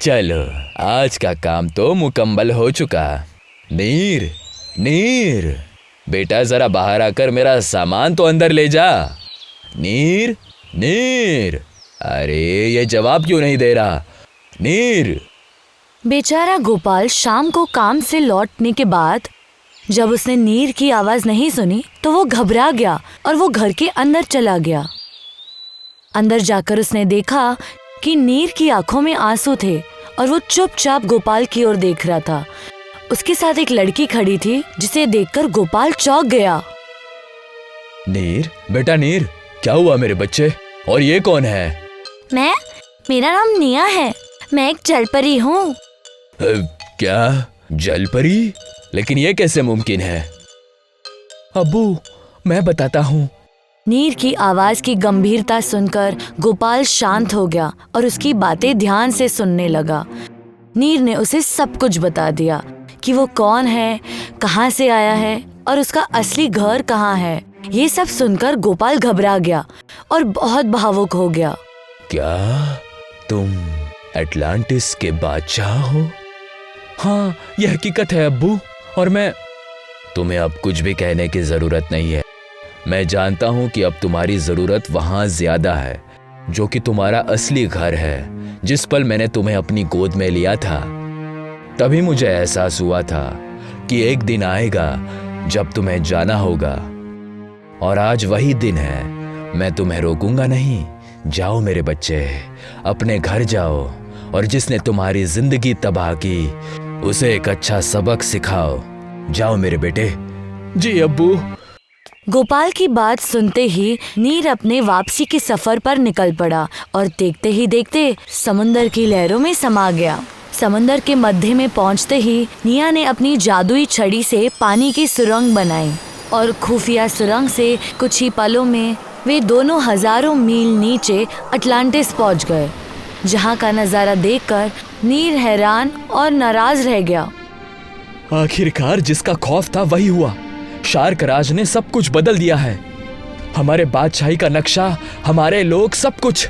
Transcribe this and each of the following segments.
चलो, आज का काम तो मुकम्मल हो चुका। नीर, नीर, बेटा जरा बाहर आकर मेरा सामान तो अंदर ले जा। नीर, नीर, अरे ये जवाब क्यों नहीं दे रहा? नीर। बेचारा गोपाल शाम को काम से लौटने के बाद जब उसने नीर की आवाज नहीं सुनी तो वो घबरा गया और वो घर के अंदर चला गया। अंदर जाकर उसने देखा कि नीर की आंखों में आंसू थे और वो चुपचाप गोपाल की ओर देख रहा था। उसके साथ एक लड़की खड़ी थी जिसे देखकर गोपाल चौंक गया। नीर, बेटा नीर, क्या हुआ मेरे बच्चे? और ये कौन है? मेरा नाम निया है। मैं एक जलपरी हूँ। क्या? जलपरी? लेकिन ये कैसे मुमकिन है? अब्बू, मैं बताता हूँ। नीर की आवाज की गंभीरता सुनकर गोपाल शांत हो गया और उसकी बातें ध्यान से सुनने लगा। नीर ने उसे सब कुछ बता दिया कि वो कौन है, कहाँ से आया है और उसका असली घर कहाँ है। ये सब सुनकर गोपाल घबरा गया और बहुत भावुक हो गया। क्या तुम अटलांटिस के बादशाह हो? हाँ, यह हकीकत है अब्बू। और तुम्हें अब कुछ भी कहने की जरूरत नहीं है। मैं जानता हूँ कि अब तुम्हारी जरूरत वहाँ ज्यादा है, जो कि तुम्हारा असली घर है। जिस पल मैंने तुम्हें अपनी गोद में लिया था, तभी मुझे एहसास हुआ था कि एक दिन आएगा जब तुम्हें जाना होगा, और आज वही दिन है। मैं तुम्हें रोकूंगा नहीं। जाओ मेरे बच्चे, अपने घर जाओ और जिसने तुम्हारी जिंदगी तबाह की उसे एक अच्छा सबक सिखाओ। जाओ मेरे बेटे। जी अब्बू। गोपाल की बात सुनते ही नीर अपने वापसी के सफर पर निकल पड़ा और देखते ही देखते समुंदर की लहरों में समा गया। समुंदर के मध्य में पहुंचते ही निया ने अपनी जादुई छड़ी से पानी की सुरंग बनाई और खुफिया सुरंग से कुछ ही पलों में वे दोनों हजारों मील नीचे अटलांटिस पहुंच गए, जहां का नजारा देखकर नीर हैरान और नाराज रह गया। आखिरकार जिसका खौफ था वही हुआ। शार्क राज ने सब कुछ बदल दिया है। हमारे बादशाही का नक्शा, हमारे लोग, सब कुछ।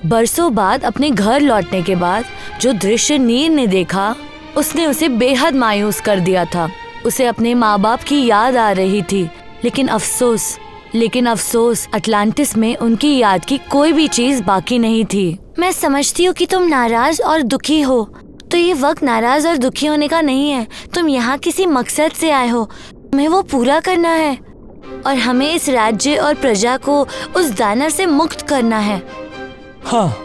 बरसों बाद अपने घर लौटने के बाद जो दृश्य नीर ने देखा उसने उसे बेहद मायूस कर दिया था। उसे अपने माँ बाप की याद आ रही थी, लेकिन अफसोस अटलांटिस में उनकी याद की कोई भी चीज बाकी नहीं थी। मैं समझती हूँ कि तुम नाराज और दुखी हो, तो ये वक्त नाराज और दुखी होने का नहीं है। तुम यहाँ किसी मकसद से आए हो, तुम्हें वो पूरा करना है और हमें इस राज्य और प्रजा को उस दानव से मुक्त करना है। हाँ,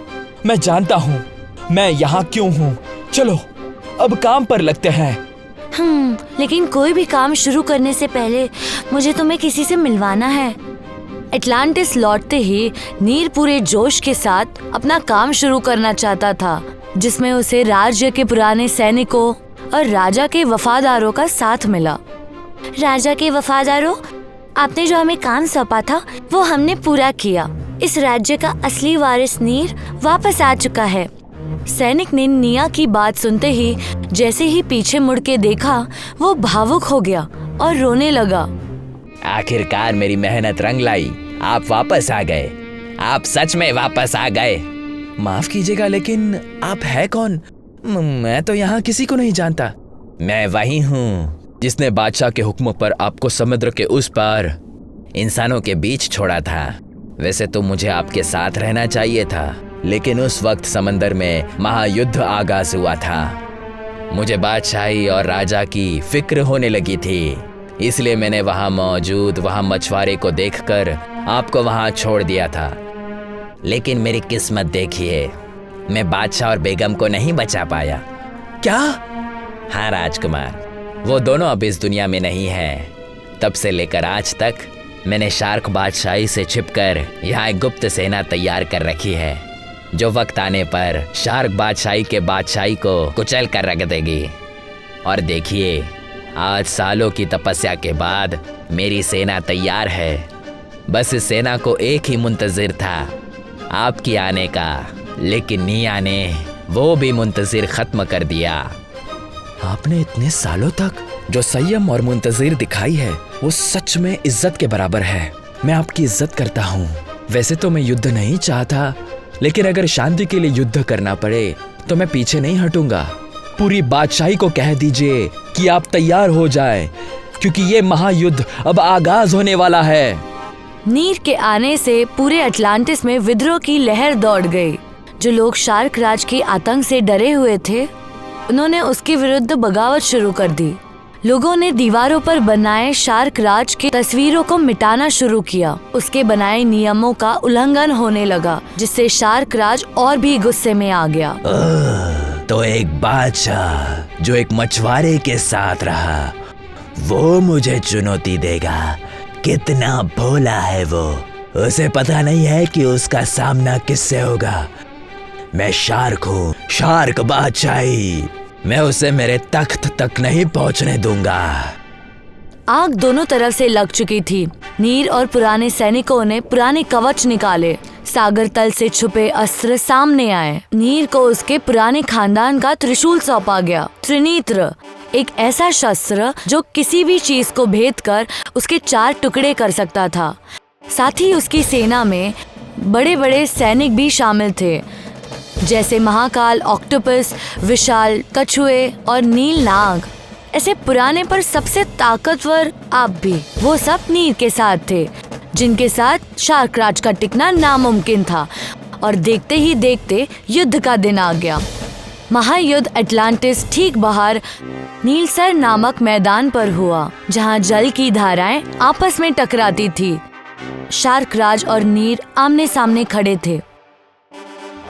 मैं जानता हूँ मैं यहाँ क्यों हूँ। चलो अब काम पर लगते हैं। लेकिन कोई भी काम शुरू करने से पहले मुझे तुम्हें किसी से मिलवाना है। अटलांटिस लौटते ही नीर पूरे जोश के साथ अपना काम शुरू करना चाहता था, जिसमें उसे राज्य के पुराने सैनिकों और राजा के वफादारों का साथ मिला। राजा के वफादारों, आपने जो हमें काम सौंपा था वो हमने पूरा किया। इस राज्य का असली वारिस नीर वापस आ चुका है। सैनिक ने निया की बात सुनते ही जैसे ही पीछे मुड़ के देखा वो भावुक हो गया और रोने लगा। आखिरकार मेरी मेहनत रंग लाई। आप वापस आ गए। आप सच में वापस आ गए। माफ कीजिएगा, लेकिन आप है कौन? मैं तो यहाँ किसी को नहीं जानता। मैं वही हूँ जिसने बादशाह के हुक्म पर आपको समुद्र के उस पार इंसानों के बीच छोड़ा था। वैसे तो मुझे आपके साथ रहना चाहिए था, लेकिन उस वक्त समंदर में महायुद्ध आगाज हुआ था। मुझे बादशाही और राजा की फिक्र होने लगी थी, इसलिए मैंने वहाँ मछुआरे को देखकर आपको वहाँ छोड़ दिया था। लेकिन मेरी किस्मत देखिए, मैं बादशाह और बेगम को नहीं बचा पाया। क्या? हाँ राजकुमार, वो दोनों अब इस दुनिया में नहीं हैं। तब से लेकर आज तक मैंने शार्क बादशाही से छिपकर यहाँ एक गुप्त सेना तैयार कर रखी है, जो वक्त आने पर शार्क बादशाही के बादशाही को कुचल कर रख देगी। और देखिए, आज सालों की तपस्या के बाद मेरी सेना तैयार है। बस इस सेना को एक ही मुंतजिर था, आपकी आने का, लेकिन निया ने वो भी मुंतजिर खत्म कर दिया। आपने इतने सालों तक जो संयम और मुंतजिर दिखाई है वो सच में इज्जत के बराबर है। मैं आपकी इज्जत करता हूँ। वैसे तो मैं युद्ध नहीं चाहता, लेकिन अगर शांति के लिए युद्ध करना पड़े तो मैं पीछे नहीं हटूंगा। पूरी बादशाही को कह दीजिए कि आप तैयार हो जाएं, क्योंकि ये महायुद्ध अब आगाज होने वाला है। नीर के आने से पूरे अटलांटिस में विद्रोह की लहर दौड़ गई। जो लोग शार्क राज के आतंक से डरे हुए थे, उन्होंने उसके विरुद्ध बगावत शुरू कर दी। लोगों ने दीवारों पर बनाए शार्क राज की तस्वीरों को मिटाना शुरू किया। उसके बनाए नियमों का उल्लंघन होने लगा, जिससे शार्क राज और भी गुस्से में आ गया। तो एक बादशाह जो एक मछुआरे के साथ रहा, वो मुझे चुनौती देगा। कितना भोला है वो। उसे पता नहीं है कि उसका सामना किससे होगा। मैं शार्क हूँ, शार्क बादशाही। मैं उसे मेरे तख्त तक नहीं पहुँचने दूंगा। आग दोनों तरफ से लग चुकी थी। नीर और पुराने सैनिकों ने पुराने कवच निकाले। सागर तल से छुपे अस्त्र सामने आए। नीर को उसके पुराने खानदान का त्रिशूल सौंपा गया। त्रिनेत्र, एक ऐसा शस्त्र जो किसी भी चीज को भेद कर उसके 4 टुकड़े कर सकता था। साथ ही उसकी सेना में बड़े बड़े सैनिक भी शामिल थे, जैसे महाकाल ऑक्टोपस, विशाल कछुए और नील नाग। ऐसे पुराने पर सबसे ताकतवर आप भी, वो सब नीर के साथ थे, जिनके साथ शार्क राज का टिकना नामुमकिन था। और देखते ही देखते युद्ध का दिन आ गया। महायुद्ध अटलांटिस ठीक बाहर नीलसर नामक मैदान पर हुआ, जहां जल की धाराएं आपस में टकराती थी। शार्क राज और नीर आमने सामने खड़े थे।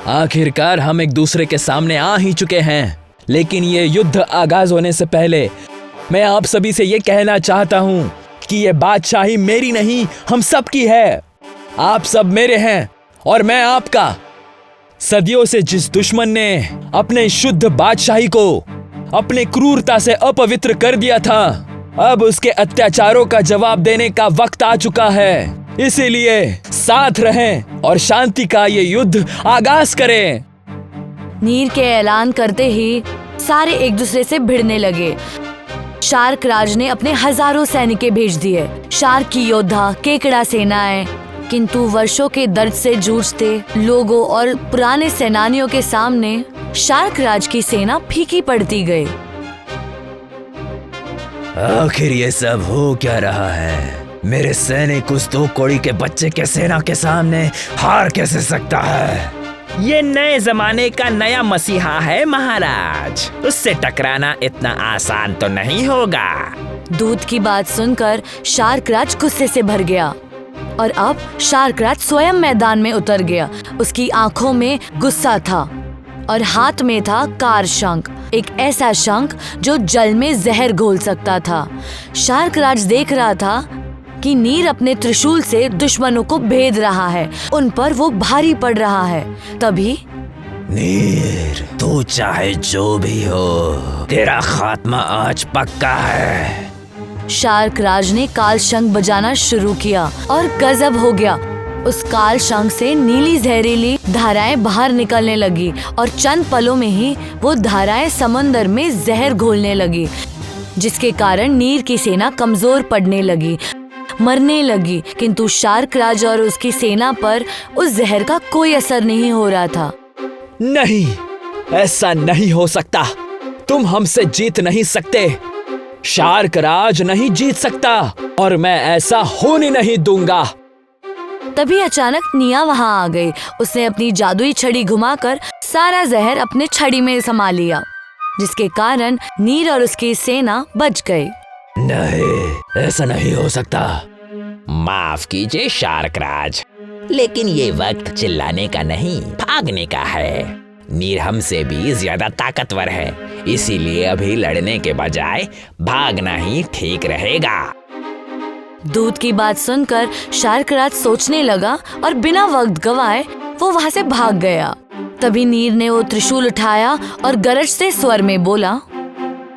आखिरकार हम एक दूसरे के सामने आ ही चुके हैं, लेकिन ये युद्ध आगाज होने से पहले मैं आप सभी से ये कहना चाहता हूँ कि ये बादशाही मेरी नहीं, हम सब की है। आप सब मेरे हैं और मैं आपका। सदियों से जिस दुश्मन ने अपने शुद्ध बादशाही को अपने क्रूरता से अपवित्र कर दिया था, अब उसके अत्याचारों का जवाब देने का वक्त आ चुका है। इसीलिए साथ रहें और शांति का ये युद्ध आगाज करें। नीर के ऐलान करते ही सारे एक दूसरे से भिड़ने लगे। शार्क राज ने अपने हजारों सैनिक भेज दिए। शार्क की योद्धा केकड़ा सेनाएं, किंतु वर्षों के दर्द से जूझते लोगों और पुराने सेनानियों के सामने शार्क राज की सेना फीकी पड़ती गई। आखिर ये सब हो क्या रहा है? मेरे सैनिक उस 2 कौड़ी के बच्चे के सेना के सामने हार कैसे सकता है? ये नए जमाने का नया मसीहा है महाराज। उससे टकराना इतना आसान तो नहीं होगा। दूत की बात सुनकर शार्क राज गुस्से से भर गया और अब शार्क राज स्वयं मैदान में उतर गया। उसकी आंखों में गुस्सा था और हाथ में था कार शंख, एक ऐसा शंख जो जल में जहर घोल सकता था। शार्क राज देख रहा था कि नीर अपने त्रिशूल से दुश्मनों को भेद रहा है, उन पर वो भारी पड़ रहा है। तभी नीर, तू चाहे जो भी हो, तेरा खात्मा आज पक्का है। शार्क राज ने काल शंख बजाना शुरू किया और गजब हो गया। उस काल शंख से नीली जहरीली धाराएं बाहर निकलने लगी और चंद पलों में ही वो धाराएं समंदर में जहर घोलने लगी, जिसके कारण नीर की सेना कमजोर पड़ने लगी, मरने लगी। किंतु शार्क राज और उसकी सेना पर उस जहर का कोई असर नहीं हो रहा था। नहीं, ऐसा नहीं हो सकता। तुम हमसे जीत नहीं सकते। शार्क राज नहीं जीत सकता और मैं ऐसा होने नहीं दूंगा। तभी अचानक निया वहां आ गई। उसने अपनी जादुई छड़ी घुमाकर सारा जहर अपने छड़ी में समा लिया, जिसके कारण नीर और उसकी सेना बच गई। नहीं, ऐसा नहीं हो सकता। माफ कीजिए शार्क राज, लेकिन ये वक्त चिल्लाने का नहीं, भागने का है। नीर हमसे भी ज्यादा ताकतवर है, इसीलिए अभी लड़ने के बजाय भागना ही ठीक रहेगा। दूत की बात सुनकर शार्क राज सोचने लगा और बिना वक्त गवाए वो वहां से भाग गया। तभी नीर ने वो त्रिशूल उठाया और गरजते स्वर में बोला,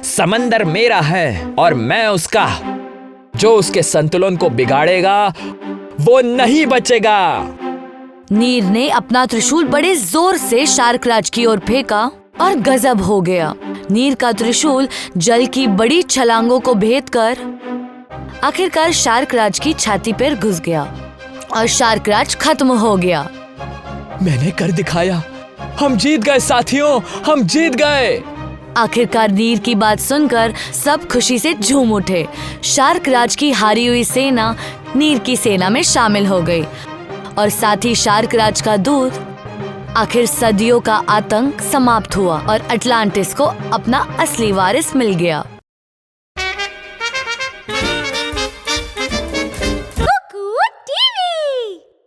समंदर मेरा है और मैं उसका। जो उसके संतुलन को बिगाड़ेगा वो नहीं बचेगा। नीर ने अपना त्रिशूल बड़े जोर से शार्क राज की ओर फेंका और गजब हो गया। नीर का त्रिशूल जल की बड़ी छलांगों को भेदकर आखिरकार शार्क राज की छाती पर घुस गया और शार्क राज खत्म हो गया। मैंने कर दिखाया। हम जीत गए साथियों, हम जीत गए। आखिरकार नीर की बात सुनकर सब खुशी से झूम उठे। शार्क राज की हारी हुई सेना नीर की सेना में शामिल हो गई और साथ ही शार्क राज का दूध। आखिर सदियों का आतंक समाप्त हुआ और अटलांटिस को अपना असली वारिस मिल गया।